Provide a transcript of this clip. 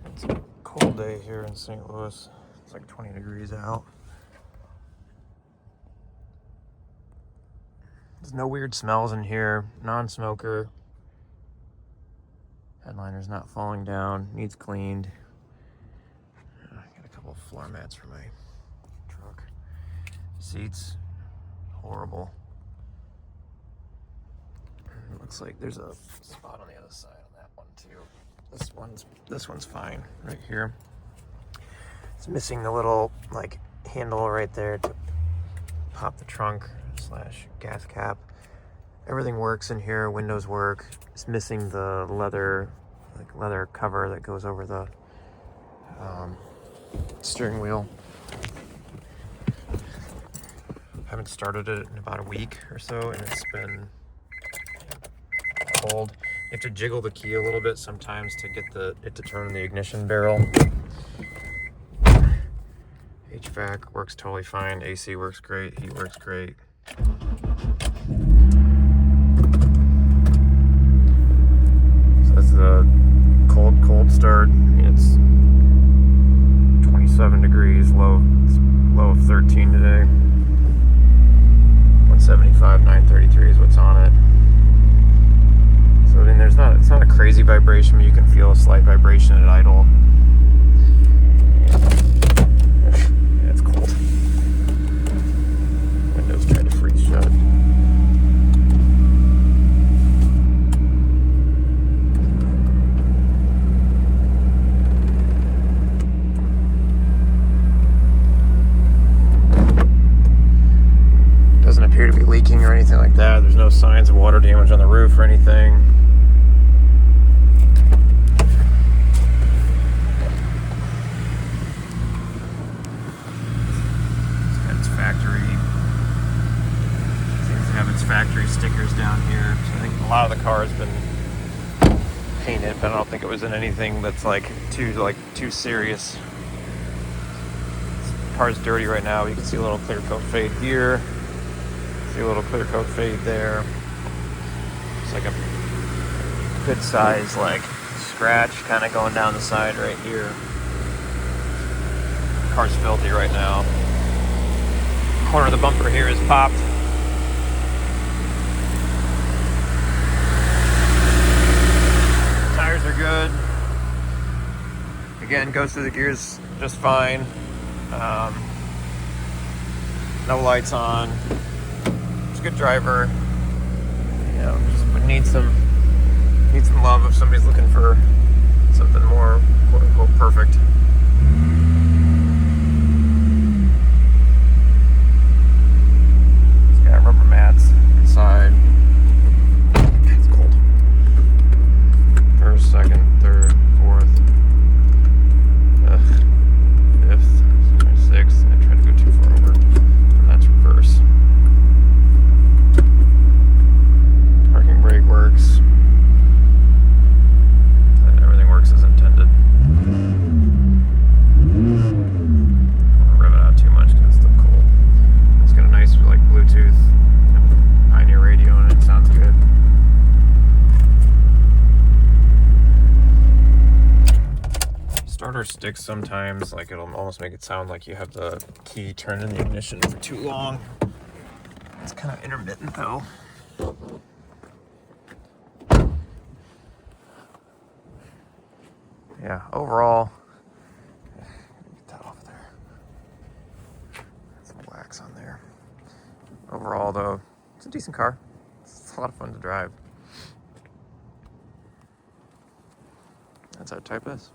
It's a cold day here in St. Louis. It's like 20 degrees out. There's no weird smells in here. Non-smoker. Headliner's not falling down. Needs cleaned. I got a couple of floor mats for my truck. Seats, horrible. It looks like there's a spot on the other side on that one too. This one's fine right here. It's missing the little like handle right there to pop the trunk / gas cap. Everything works in here. Windows work. It's missing the leather cover that goes over the steering wheel. Haven't started it in about a week or so, and it's been cold. You have to jiggle the key a little bit sometimes to get it to turn in the ignition barrel. HVAC works totally fine. AC works great. Heat works great. So that's the cold start. It's 27 degrees, it's low of 13 today. 175, 933 is what's on it. So I mean, it's not a crazy vibration, but you can feel a slight vibration at idle. Yeah, it's cold. Windows tried to freeze shut. Doesn't appear to be leaking or anything like that. There's no signs of water damage on the roof or anything. Factory stickers down here. So I think a lot of the car has been painted, but I don't think it was in anything that's too serious. The car's dirty right now. You can see a little clear coat fade here. See a little clear coat fade there. It's like a good size scratch kind of going down the side right here. The car's filthy right now. Corner of the bumper here is popped. Tires are good. Again, goes through the gears just fine. No lights on. It's a good driver. You know, just would need some love if somebody's looking for something more quote unquote perfect. It's got rubber mats inside. It's cold. First, second, third, fourth, fifth, sixth. I tried to go too far over, and that's reverse. Parking brake works. Everything works as intended. I don't rev it out too much because it's still cold. It's got a nice Bluetooth Pioneer radio in it. It sounds good. Starter sticks sometimes, it'll almost make it sound like you have the key turned in the ignition for too long. It's kind of intermittent though. Yeah, overall, get that off there. Some wax on there. Overall though, it's a decent car. It's a lot of fun to drive. That's how Type S.